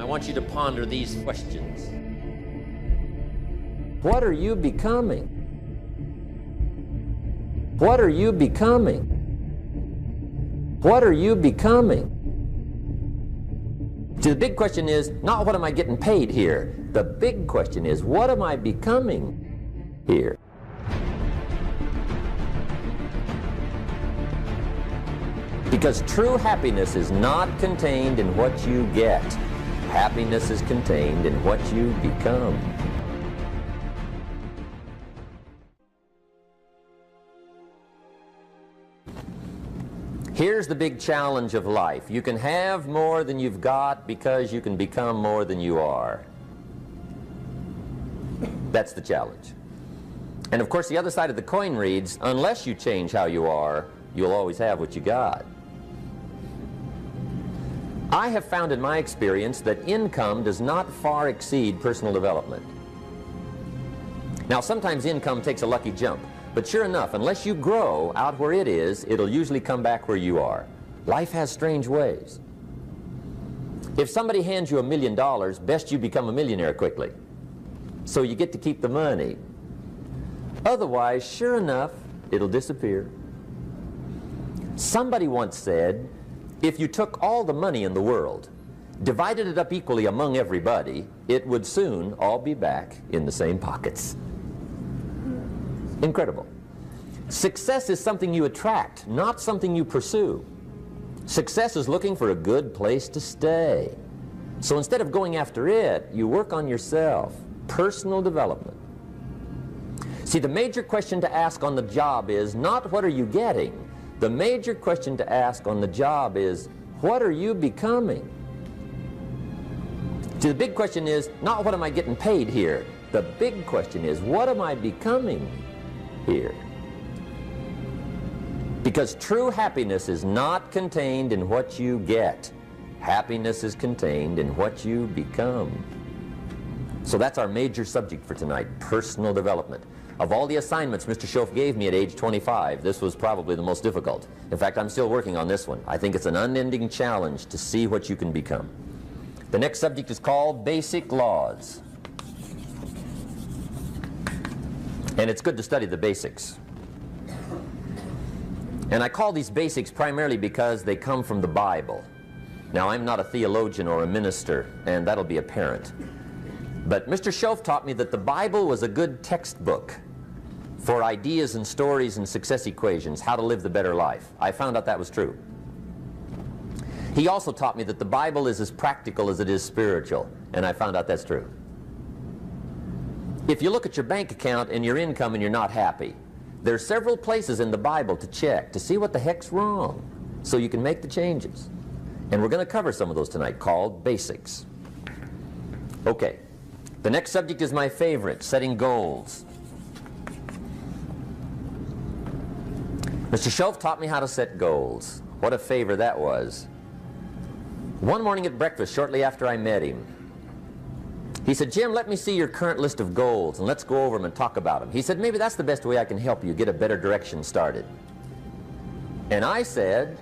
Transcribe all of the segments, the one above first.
want you to ponder these questions. What are you becoming? What are you becoming? What are you becoming? See, the big question is not what am I getting paid here. The big question is what am I becoming here? Because true happiness is not contained in what you get. Happiness is contained in what you become. Here's the big challenge of life. You can have more than you've got because you can become more than you are. That's the challenge. And of course the other side of the coin reads, unless you change how you are, you'll always have what you got. I have found in my experience that income does not far exceed personal development. Now sometimes income takes a lucky jump. But sure enough, unless you grow out where it is, it'll usually come back where you are. Life has strange ways. If somebody hands you $1 million, best you become a millionaire quickly, so you get to keep the money. Otherwise, sure enough, it'll disappear. Somebody once said, if you took all the money in the world, divided it up equally among everybody, it would soon all be back in the same pockets. Incredible. Success is something you attract, not something you pursue. Success is looking for a good place to stay. So instead of going after it, you work on yourself. Personal development. See, the major question to ask on the job is not what are you getting. The major question to ask on the job is what are you becoming? See, the big question is not what am I getting paid here. The big question is what am I becoming here? Because true happiness is not contained in what you get. Happiness is contained in what you become. So that's our major subject for tonight, personal development. Of all the assignments Mr. Shoaff gave me at age 25, this was probably the most difficult. In fact, I'm still working on this one. I think it's an unending challenge to see what you can become. The next subject is called Basic Laws. And it's good to study the basics. And I call these basics primarily because they come from the Bible. Now, I'm not a theologian or a minister, and that'll be apparent. But Mr. Shoaff taught me that the Bible was a good textbook for ideas and stories and success equations, how to live the better life. I found out that was true. He also taught me that the Bible is as practical as it is spiritual, and I found out that's true. If you look at your bank account and your income and you're not happy, there are several places in the Bible to check to see what the heck's wrong so you can make the changes. And we're going to cover some of those tonight, called basics. Okay, the next subject is my favorite, setting goals. Mr. Shoaff taught me how to set goals. What a favor that was. One morning at breakfast, shortly after I met him, he said, Jim, let me see your current list of goals and let's go over them and talk about them. He said, maybe that's the best way I can help you get a better direction started. And I said,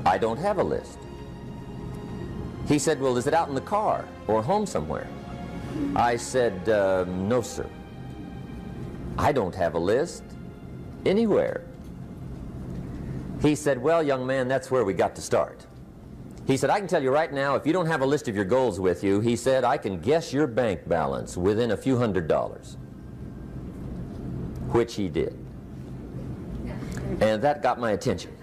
I don't have a list. He said, well, is it out in the car or home somewhere? I said, no, sir. I don't have a list anywhere. He said, well, young man, that's where we got to start. He said, I can tell you right now, if you don't have a list of your goals with you, he said, I can guess your bank balance within a few $100s. Which he did. And that got my attention.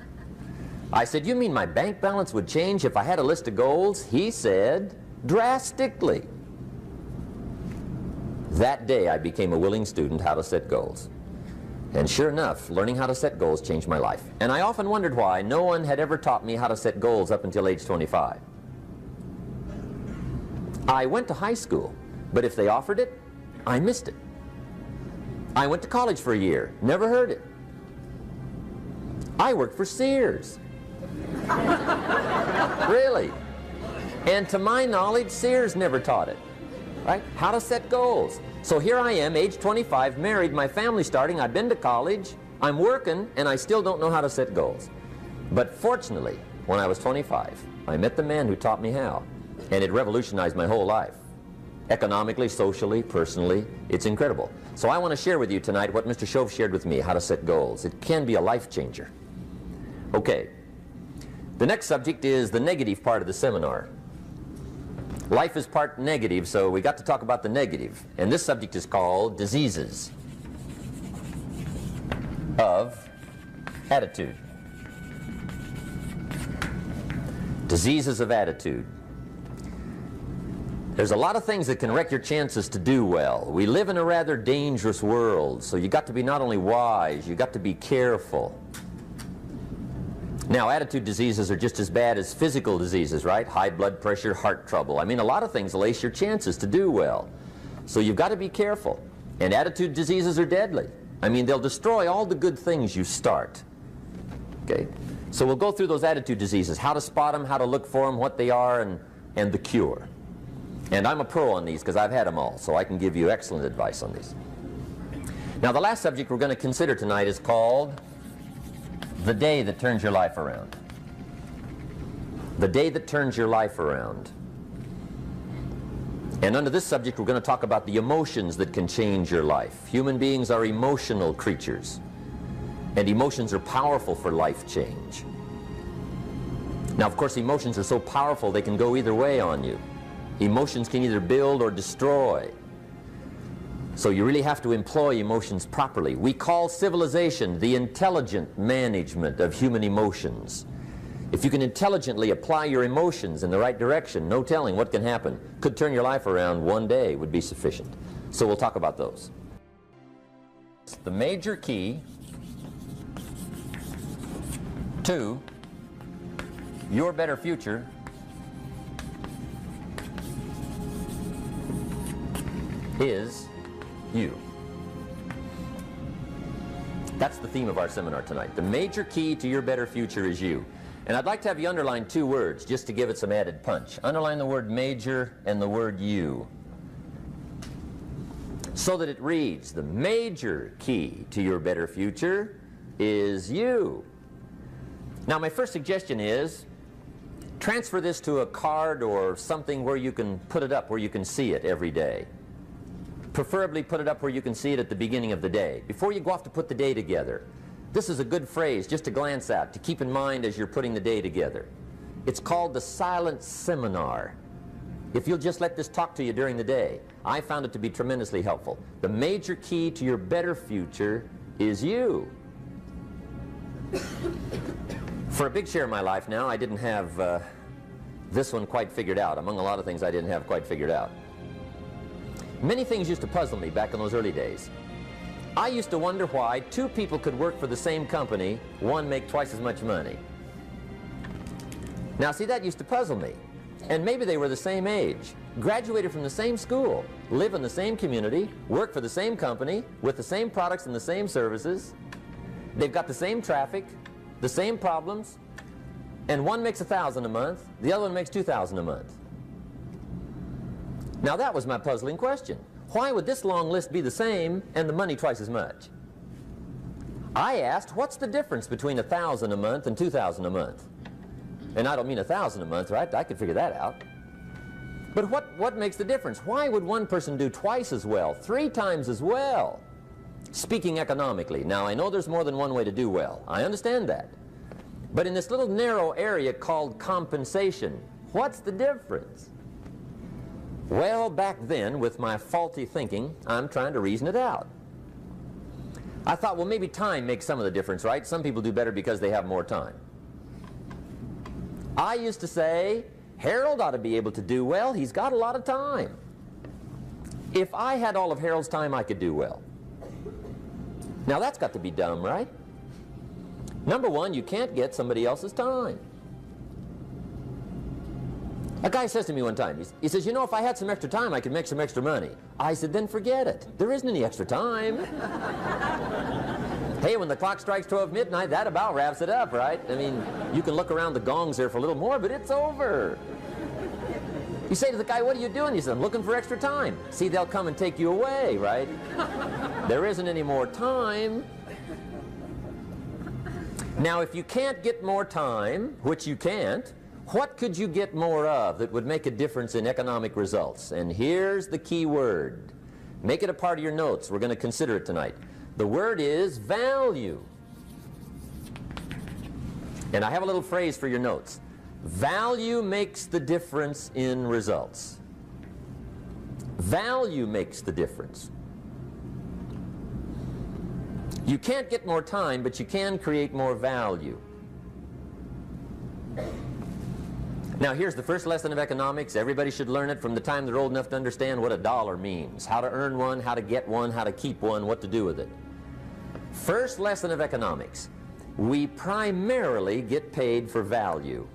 I said, you mean my bank balance would change if I had a list of goals? He said, drastically. That day I became a willing student how to set goals. And sure enough, learning how to set goals changed my life. And I often wondered why no one had ever taught me how to set goals up until age 25. I went to high school, but if they offered it, I missed it. I went to college for a year, never heard it. I worked for Sears. Really. And to my knowledge, Sears never taught it. Right? How to set goals. So here I am, age 25, married, my family's starting, I've been to college, I'm working, and I still don't know how to set goals. But fortunately, when I was 25, I met the man who taught me how. And it revolutionized my whole life. Economically, socially, personally, it's incredible. So I want to share with you tonight what Mr. Shove shared with me, how to set goals. It can be a life changer. Okay. The next subject is the negative part of the seminar. Life is part negative, so we got to talk about the negative. And this subject is called diseases of attitude. Diseases of attitude. There's a lot of things that can wreck your chances to do well. We live in a rather dangerous world, so you got to be not only wise, you got to be careful. Now, attitude diseases are just as bad as physical diseases, right? High blood pressure, heart trouble. I mean, a lot of things lace your chances to do well. So you've got to be careful. And attitude diseases are deadly. I mean, they'll destroy all the good things you start. Okay? So we'll go through those attitude diseases, how to spot them, how to look for them, what they are, and the cure. And I'm a pro on these because I've had them all, so I can give you excellent advice on these. Now, the last subject we're going to consider tonight is called the day that turns your life around. The day that turns your life around. And under this subject, we're going to talk about the emotions that can change your life. Human beings are emotional creatures, and emotions are powerful for life change. Now, of course, emotions are so powerful they can go either way on you. Emotions can either build or destroy. So you really have to employ emotions properly. We call civilization the intelligent management of human emotions. If you can intelligently apply your emotions in the right direction, no telling what can happen. Could turn your life around one day would be sufficient. So we'll talk about those. The major key to your better future is you. That's the theme of our seminar tonight. The major key to your better future is you. And I'd like to have you underline two words just to give it some added punch. Underline the word major and the word you, so that it reads, the major key to your better future is you. Now, my first suggestion is transfer this to a card or something where you can put it up, where you can see it every day. Preferably put it up where you can see it at the beginning of the day, before you go off to put the day together. This is a good phrase just to glance at, to keep in mind as you're putting the day together. It's called the silent seminar. If you'll just let this talk to you during the day, I found it to be tremendously helpful. The major key to your better future is you. For a big share of my life now, I didn't have this one quite figured out, among a lot of things I didn't have quite figured out. Many things used to puzzle me back in those early days. I used to wonder why two people could work for the same company, one make twice as much money. Now, see, that used to puzzle me. And maybe they were the same age, graduated from the same school, live in the same community, work for the same company, with the same products and the same services. They've got the same traffic, the same problems, and one makes $1,000 a month, the other one makes $2,000 a month. Now, that was my puzzling question. Why would this long list be the same and the money twice as much? I asked, what's the difference between $1,000 a month and $2,000 a month? And I don't mean $1,000 a month, right? I could figure that out. But what makes the difference? Why would one person do twice as well, 3 times as well? Speaking economically. Now, I know there's more than one way to do well. I understand that. But in this little narrow area called compensation, what's the difference? Well, back then, with my faulty thinking, I'm trying to reason it out. I thought, well, maybe time makes some of the difference, right? Some people do better because they have more time. I used to say, Harold ought to be able to do well. He's got a lot of time. If I had all of Harold's time, I could do well. Now, that's got to be dumb, right? Number one, you can't get somebody else's time. A guy says to me one time, he says, you know, if I had some extra time, I could make some extra money. I said, then forget it. There isn't any extra time. Hey, when the clock strikes 12 midnight, that about wraps it up, right? I mean, you can look around the gongs there for a little more, but it's over. You say to the guy, what are you doing? He says, I'm looking for extra time. See, they'll come and take you away, right? There isn't any more time. Now, if you can't get more time, which you can't, What could you get more of that would make a difference in economic results? And here's the key word. Make it a part of your notes. We're going to consider it tonight. The word is value. And I have a little phrase for your notes. Value makes the difference in results. Value makes the difference. You can't get more time, but you can create more value. Now here's the first lesson of economics. Everybody should learn it from the time they're old enough to understand what a dollar means, how to earn one, how to get one, how to keep one, what to do with it. First lesson of economics. We primarily get paid for value.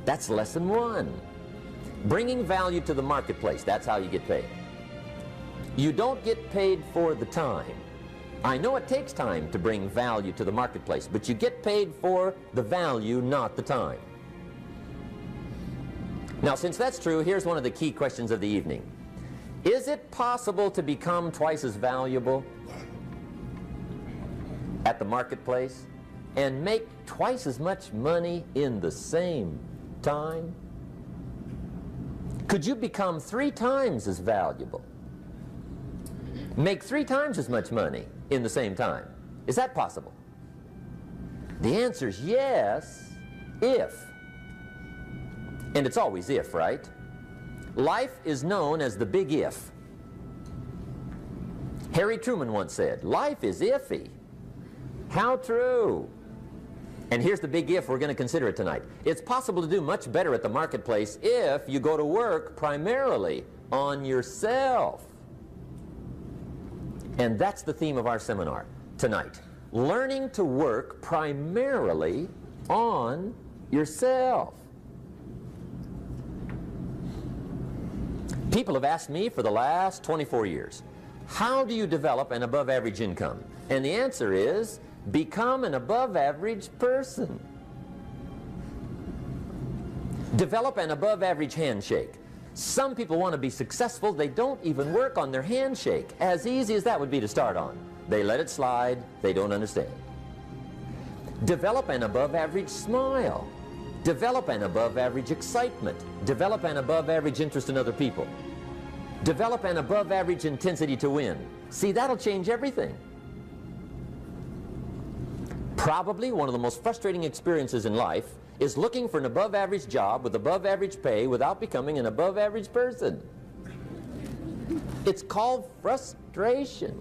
That's lesson one. Bringing value to the marketplace, that's how you get paid. You don't get paid for the time. I know it takes time to bring value to the marketplace, but you get paid for the value, not the time. Now, since that's true, here's one of the key questions of the evening. Is it possible to become twice as valuable at the marketplace and make twice as much money in the same time? Could you become 3 times as valuable? Make 3 times as much money in the same time? Is that possible? The answer is yes, if. And it's always if, right? Life is known as the big if. Harry Truman once said, life is iffy. How true. And here's the big if. We're going to consider it tonight. It's possible to do much better at the marketplace if you go to work primarily on yourself. And that's the theme of our seminar tonight. Learning to work primarily on yourself. People have asked me for the last 24 years, how do you develop an above-average income? And the answer is, become an above-average person. Develop an above-average handshake. Some people want to be successful. They don't even work on their handshake. As easy as that would be to start on. They let it slide. They don't understand. Develop an above-average smile. Develop an above-average excitement. Develop an above-average interest in other people. Develop an above-average intensity to win. See, that'll change everything. Probably one of the most frustrating experiences in life is looking for an above-average job with above-average pay without becoming an above-average person. It's called frustration.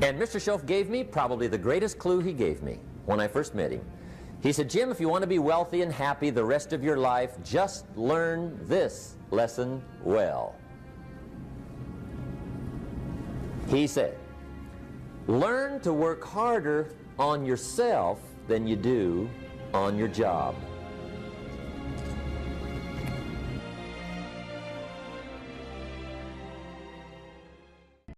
And Mr. Shoaff gave me probably the greatest clue he gave me when I first met him. He said, Jim, if you want to be wealthy and happy the rest of your life, just learn this lesson well. He said, learn to work harder on yourself than you do on your job.